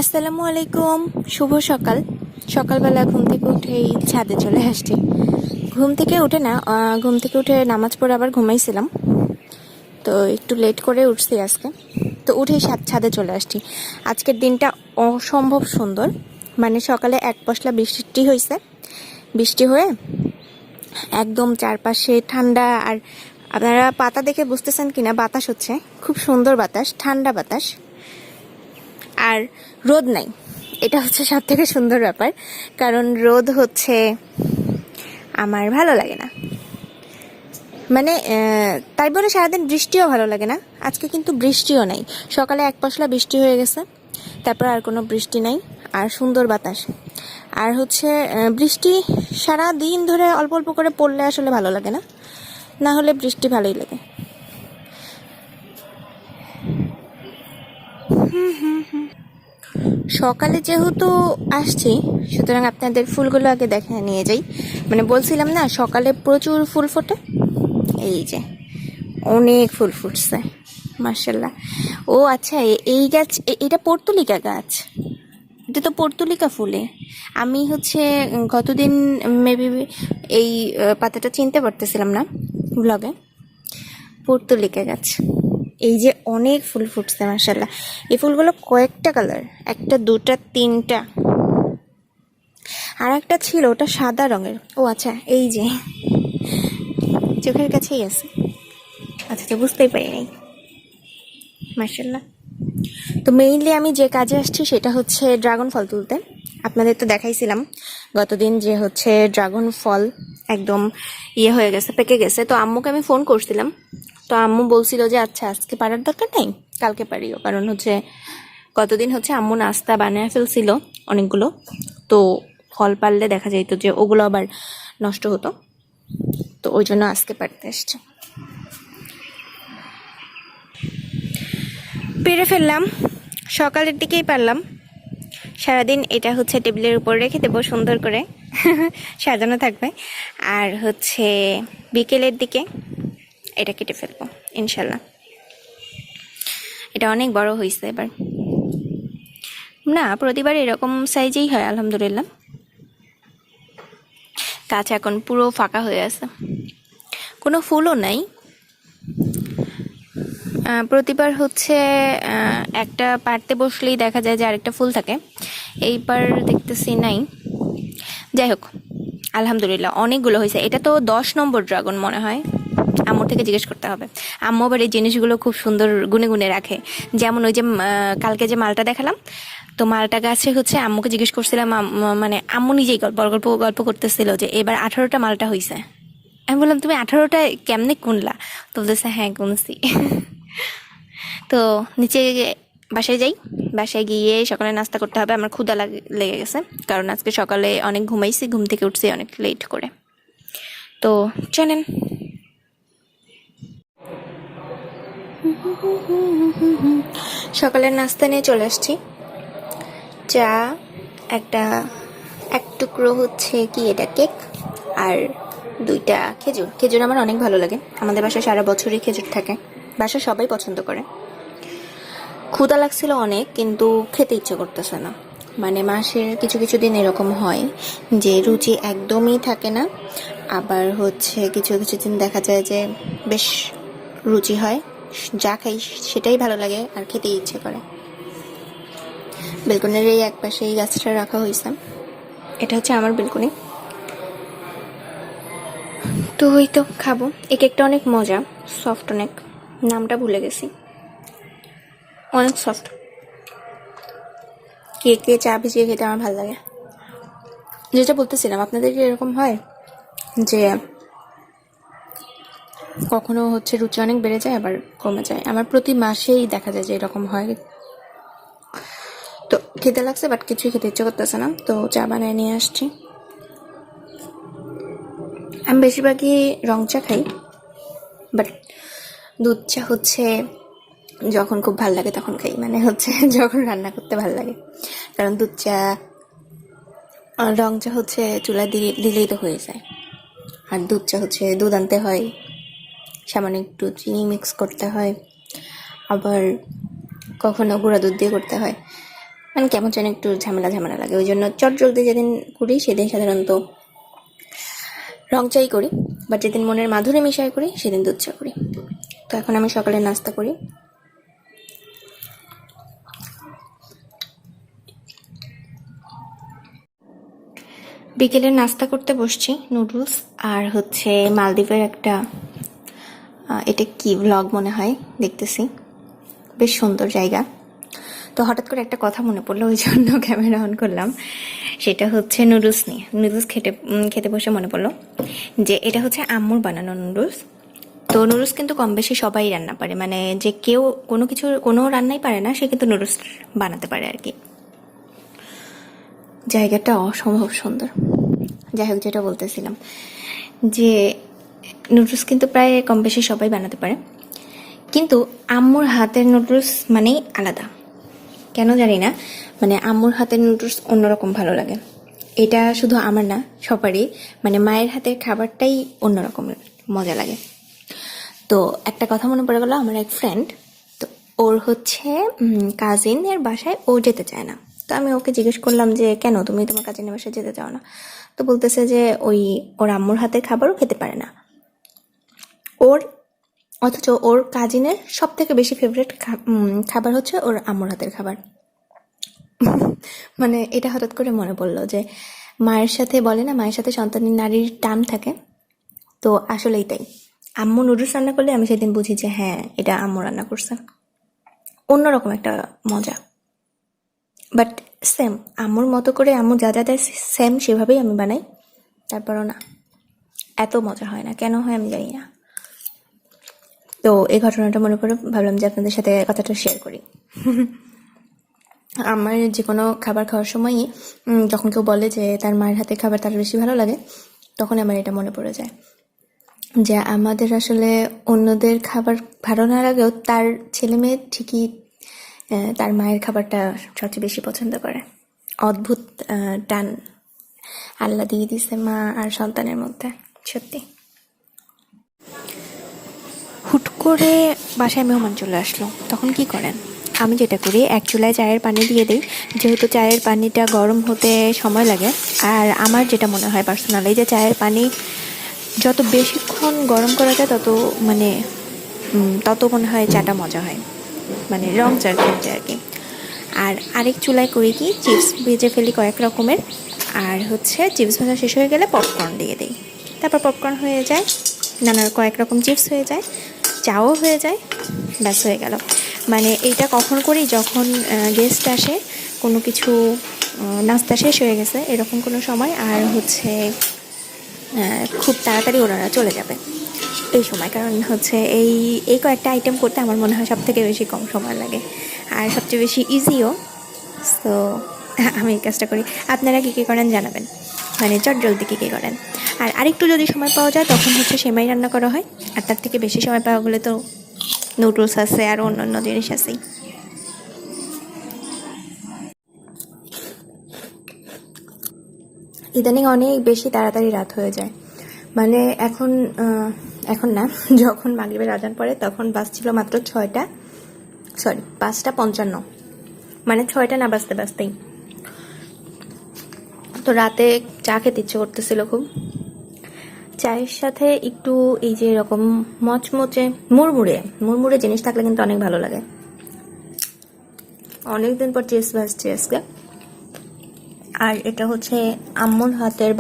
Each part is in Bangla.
আসসালামু আলাইকুম। শুভ সকাল। সকালবেলা ঘুম থেকে উঠেই ছাদে চলে আসছি। ঘুম থেকে উঠে নামাজ পড়ে আবার ঘুমাইছিলাম, তো একটু লেট করে উঠছি আজকে। তো উঠেই ছাদে চলে আসছি। আজকের দিনটা অসম্ভব সুন্দর, মানে সকালে এক পশলা বৃষ্টি হয়ে একদম চারপাশে ঠান্ডা। আর আপনারা পাতা দেখে বুঝতেছেন কিনা, বাতাস হচ্ছে খুব সুন্দর বাতাস, ঠান্ডা বাতাস, আর রোদ নাই। এটা হচ্ছে সব থেকে সুন্দর ব্যাপার, কারণ রোদ হচ্ছে আমার ভালো লাগে না। মানে তাই বলে সারাদিন বৃষ্টিও ভালো লাগে না। আজকে কিন্তু বৃষ্টিও নাই, সকালে এক পশলা বৃষ্টি হয়ে গেছে, তারপর আর কোনো বৃষ্টি নাই, আর সুন্দর বাতাস। আর হচ্ছে বৃষ্টি সারা দিন ধরে অল্প অল্প করে পড়লে আসলে ভালো লাগে না, না হলে বৃষ্টি ভালোই লাগে। সকালে যেহেতু আসছি, সুতরাং আপনাদের ফুলগুলো আগে দেখে নিয়ে যাই। মানে বলছিলাম না, সকালে প্রচুর ফুল ফোটে। এই যে অনেক ফুল ফুটছে, মাশাআল্লাহ। ও আচ্ছা, এই গাছ, এটা পর্তুলিকা গাছ। এটা তো পর্তুলিকা ফুলে। আমি হচ্ছে গতদিন মেবি এই পাতাটা চিনতে পারতেছিলাম না ব্লগে। পর্তুলিকা গাছ। এই যে অনেক ফুল ফুটছে, মাশাআল্লাহ। এই ফুলগুলো কয়েকটা কালার, একটা দুটা তিনটা, আর একটা ছিল ওটা সাদা রঙের। ও আচ্ছা, এই যে চোখের কাছেই আছে। আচ্ছা, তো বুঝতেই পারি নাই, মাশাআল্লাহ। তো মেইনলি আমি যে কাজে আসছি সেটা হচ্ছে ড্রাগন ফল তুলতে। আপনাদের তো দেখাইছিলাম গতদিন যে হচ্ছে ড্রাগন ফল একদম হয়ে গেছে, পেকে গেছে। তো আম্মুকে আমি ফোন করছিলাম, তো আম্মু বলছিল যে আচ্ছা আজকে পারার দরকার নেই, কালকে পারিও। কারণ হচ্ছে গতদিন হচ্ছে আম্মু নাস্তা বানিয়ে ফেলছিল অনেকগুলো, তো ফল পারলে দেখা যাইতো যে ওগুলো আবার নষ্ট হতো, তো ওই জন্য আজকে পারতে আসছে। পেরে ফেললাম, সকালের দিকেই পারলাম। সারাদিন এটা হচ্ছে টেবিলের উপর রেখে দেবো, সুন্দর করে সাজানো থাকবে। আর হচ্ছে বিকেলের দিকে এটা কেটে ফেলবো ইনশাল্লাহ। এটা অনেক বড় হয়েছে এবার, না প্রতিবার এরকম সাইজেই হয় আলহামদুলিল্লাহ। গাছ এখন পুরো ফাঁকা হয়ে আছে, কোনো ফুলও নাই। প্রতিবার হচ্ছে একটা পারতে বসলেই দেখা যায় যে আরেকটা ফুল থাকে, এইবার দেখতেছি নাই। যাই হোক, আলহামদুলিল্লাহ অনেকগুলো হয়েছে। এটা তো 10 নম্বর ড্রাগন মনে হয়, আম্মুর থেকে জিজ্ঞেস করতে হবে। আম্মু আবার এই জিনিসগুলো খুব সুন্দর গুনে গুনে রাখে। যেমন ওই যে কালকে যে মালটা দেখালাম, তো মালটা গাছে হচ্ছে আম্মুকে জিজ্ঞেস করছিলাম, মানে আম্মু নিজেই গল্প করতেছিল যে এবার 18টা মালটা হয়েছে। আমি বললাম তুমি 18টা কেমনে গুনলা? তো বলতেছে হ্যাঁ গুনছি। তো নিচে বাসায় যাই, বাসায় গিয়ে সকালে নাস্তা করতে হবে। আমার ক্ষুধা লেগে গেছে, কারণ আজকে সকালে অনেক ঘুমাইছি, ঘুম থেকে উঠছি অনেক লেট করে। তো চলেন। সকালের নাস্তা নিয়ে চলে আসছি। চা, এক টুকরো হচ্ছে কি এটা কেক, আর 2টা খেজুর। খেজুর আমার অনেক ভালো লাগে, আমাদের বাসায় সারা বছরই খেজুর থাকে, বাসায় সবাই পছন্দ করে। ক্ষুধা লাগছিল অনেক, কিন্তু খেতে ইচ্ছে করতেছে না। মানে মাসের কিছু কিছু দিন এরকম হয় যে রুচি একদমই থাকে না, আবার হচ্ছে কিছু কিছু দিন দেখা যায় যে বেশ রুচি হয়, যা খাই সেটাই ভালো লাগে আর খেতে ইচ্ছে করে। বেলকনির এই এক পাশে এই গাছটা রাখা হয়েছে, এটা হচ্ছে আমার বেলকনি। তো ওই তো খাবো। এই কেকটা অনেক মজা, সফট অনেক, নামটা ভুলে গেছি, অনেক সফট। কেকে চা ভিজিয়ে খেতে আমার ভালো লাগে। যেটা বলতেছিলাম, আপনাদের কি এরকম হয় যে কখনো হচ্ছে রুচি অনেক বেড়ে যায় আবার কমে যায়? আমার প্রতি মাসেই দেখা যায় যে এরকম হয়। তো খেতে লাগছে, বাট কিছুই খেতে ইচ্ছে করতেছে না, তো চা বানিয়ে নিয়ে আসছি। আমি বেশিরভাগই রং চা খাই, বাট দুধ চা হচ্ছে যখন খুব ভাল লাগে তখন খাই, মানে হচ্ছে যখন রান্না করতে ভাল লাগে। কারণ দুধ চা, রং চা হচ্ছে চুলায় দিলেই তো হয়ে যায়, আর দুধ চা হচ্ছে দুধ আনতে হয়, সামান্য একটু চিনি মিক্স করতে হয়, আবার কখনো গুঁড়া দুধ দিয়ে করতে হয়। মানে কেমন যেন একটু ঝামেলা ঝামেলা লাগে, ওই জন্য চটজলদি যেদিন করি সেদিন সাধারণত রং চাই করি, বাট যেদিন মনের মাধুরী মিশাই করি সেদিন দুধ চা করি। তো এখন আমি সকালে নাস্তা করি। বিকেলে নাস্তা করতে বসছি, নুডলস আর হচ্ছে মালদ্বীপের একটা এটা কি ব্লগ মনে হয়, দেখতেছি বেশ সুন্দর জায়গা। তো হঠাৎ করে একটা কথা মনে পড়লো, ওই জন্য ক্যামেরা অন করলাম। সেটা হচ্ছে নুডলস নিয়ে, নুডলস খেতে বসে মনে পড়লো যে এটা হচ্ছে আম্মুর বানানো নুডলস। তো নুডলস কিন্তু কম বেশি সবাই রান্না পারে, মানে যে কেউ কোনো রান্নাই পারে না সে কিন্তু নুডলস বানাতে পারে আর কি। জায়গাটা অসম্ভব সুন্দর। যাই হোক, যেটা বলতেছিলাম যে নুডলস কিন্তু প্রায় কম বেশি সবাই বানাতে পারে, কিন্তু আম্মুর হাতের নুডলস মানেই আলাদা। কেন জানি না, মানে আম্মুর হাতের নুডলস অন্যরকম ভালো লাগে। এটা শুধু আমার না, সবারই, মানে মায়ের হাতের খাবারটাই অন্যরকম মজা লাগে। তো একটা কথা মনে পড়ে গেল, আমার এক ফ্রেন্ড, তো ওর হচ্ছে কাজিনের বাসায় ও যেতে চায় না। তো আমি ওকে জিজ্ঞেস করলাম যে কেন তুমি তোমার কাজিনের বাসায় যেতে চাও না? তো বলতেছে যে ওর আম্মুর হাতের খাবারও খেতে পারে না অথচ ওর কাজিনের সব থেকে বেশি ফেভারিট খাবার হচ্ছে ওর আম্মুর হাতের খাবার। মানে এটা হঠাৎ করে মনে পড়লো যে মায়ের সাথে বলে না, মায়ের সাথে সন্তানের নারীর টান থাকে, তো আসলেই তাই। আম্মু নুডলস রান্না করলে আমি সেদিন বুঝি যে হ্যাঁ, এটা আম্মু রান্না করছে, অন্যরকম একটা মজা। বাট সেম আম্মুর মতো করে আম্মু যা যা দেয় সেম সেভাবেই আমি বানাই, তারপরও না এত মজা হয় না, কেন হয় আমি জানি না। তো এই ঘটনাটা মনে করে ভাবলাম যে আপনাদের সাথে কথাটা শেয়ার করি। আমার যে কোনো খাবার খাওয়ার সময়ই যখন কেউ বলে যে তার মায়ের হাতে খাবার তার বেশি ভালো লাগে, তখন আমার এটা মনে পড়ে যায় যে আমাদের আসলে অন্যদের খাবার ভালো না লাগলেও তার ছেলে মেয়ে ঠিকই তার মায়ের খাবারটা সবচেয়ে বেশি পছন্দ করে। অদ্ভুত টান আল্লাহ দিয়ে দিছে মা আর সন্তানের মধ্যে, সত্যি। হুট করে বাসায় মেহমান চলে আসলো, তখন কি করেন? আমি যেটা করি, এক চুলায় চায়ের পানি দিয়ে দিই, যেহেতু চায়ের পানিটা গরম হতে সময় লাগে। আর আমার যেটা মনে হয় পার্সোনালি, যে চায়ের পানি যত বেশিক্ষণ গরম করা যায় তত মনে হয় চাটা মজা হয়, মানে রং চার ক্ষেত্রে আর কি। আর আরেক চুলায় করি কি, চিপস ভেজে ফেলি কয়েক রকমের, আর হচ্ছে চিপস ভাজা শেষ হয়ে গেলে পপকর্ন দিয়ে দিই। তারপর পপকর্ন হয়ে যায়, কয়েক রকম চিপস হয়ে যায়, চাও হয়ে যায়, ব্যাস হয়ে গেল। মানে এইটা কখন করি, যখন গেস্ট আসে, কোনো কিছু নাস্তা শেষ হয়ে গেছে এরকম কোনো সময়, আর হচ্ছে খুব তাড়াতাড়ি ওনারা চলে যাবে এই সময়। কারণ হচ্ছে এই কয়েকটা আইটেম করতে আমার মনে হয় সব থেকে বেশি কম সময় লাগে আর সবচেয়ে বেশি ইজিও। সো আমি এই কাজটা করি। আপনারা কী কী করেন জানাবেন, মানে চটজলদি কী কী করেন। আর আরেকটু যদি সময় পাওয়া যায় তখন হচ্ছে সেমাই রান্না করা হয়, আর তার থেকে বেশি সময় পাওয়া গেলে তো নুডলস আছে আর অন্যান্য জিনিস আছেই। ইদানিং অনেক বেশি তাড়াতাড়ি রাত হয়ে যায়, মানে এখন না, যখন মাগরিবের আজান পড়ে তখন বাজছিল মাত্র 5:55, মানে 6টা না বাজতে বাজতেই। তো রাতে চা খেতে ইচ্ছে করতেছিল খুব, চায়ের সাথে একটু এই যে এরকম মচমচে মুড়মুড়ে জিনিস থাকলে কিন্তু অনেক ভালো লাগে। অনেকদিন পর চিপস ভাজছি আজকে, আর এটা হচ্ছে আম্মুর হাতের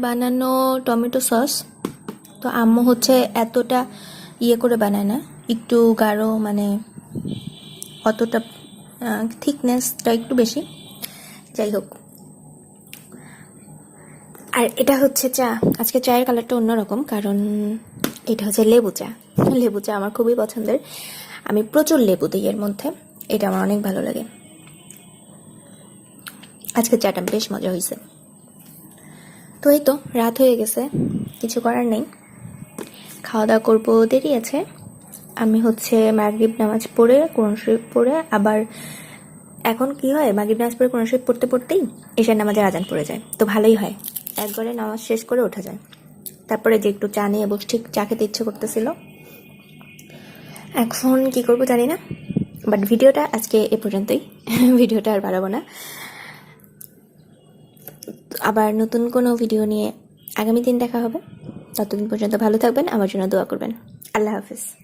বানানো, টমেটো সস। তো আম্মু হচ্ছে এতটা করে বানায় না, একটু গাঢ়, মানে অতটা থিকনেসটা একটু বেশি। যাই হোক, আর এটা হচ্ছে চা। আজকে চায়ের কালারটা অন্যরকম, কারণ এটা হচ্ছে লেবু চা আমার খুবই পছন্দের, আমি প্রচুর লেবু দিই এর মধ্যে, এটা আমার অনেক ভালো লাগে। আজকে চাটা বেশ মজা হয়েছে। তো এই তো রাত হয়ে গেছে, কিছু করার নেই, খাওয়া দাওয়া করবো, দেরি আছে। আমি হচ্ছে মাগরিব নামাজ পড়ে কোরআন শরীফ পড়ে, আবার এখন কি হয়, মাগরিব নামাজ পড়ে কোরআন শরীফ পড়তে পড়তেই এশার নামাজের আজান পড়ে যায়, তো ভালোই হয়, একবারে নামাজ শেষ করে ওঠা যায়। তারপরে যে একটু চা নিয়ে বসে, ঠিক চা খেতে ইচ্ছে করতেছিল। এখন কি করবো জানি না, বাট ভিডিওটা আজকে এ পর্যন্তই, ভিডিওটা আর বাড়াবো না। আবার নতুন কোনো ভিডিও নিয়ে আগামী দিন দেখা হবে। ততদিন পর্যন্ত ভালো থাকবেন, আমার জন্য দোয়া করবেন। আল্লাহ হাফিজ।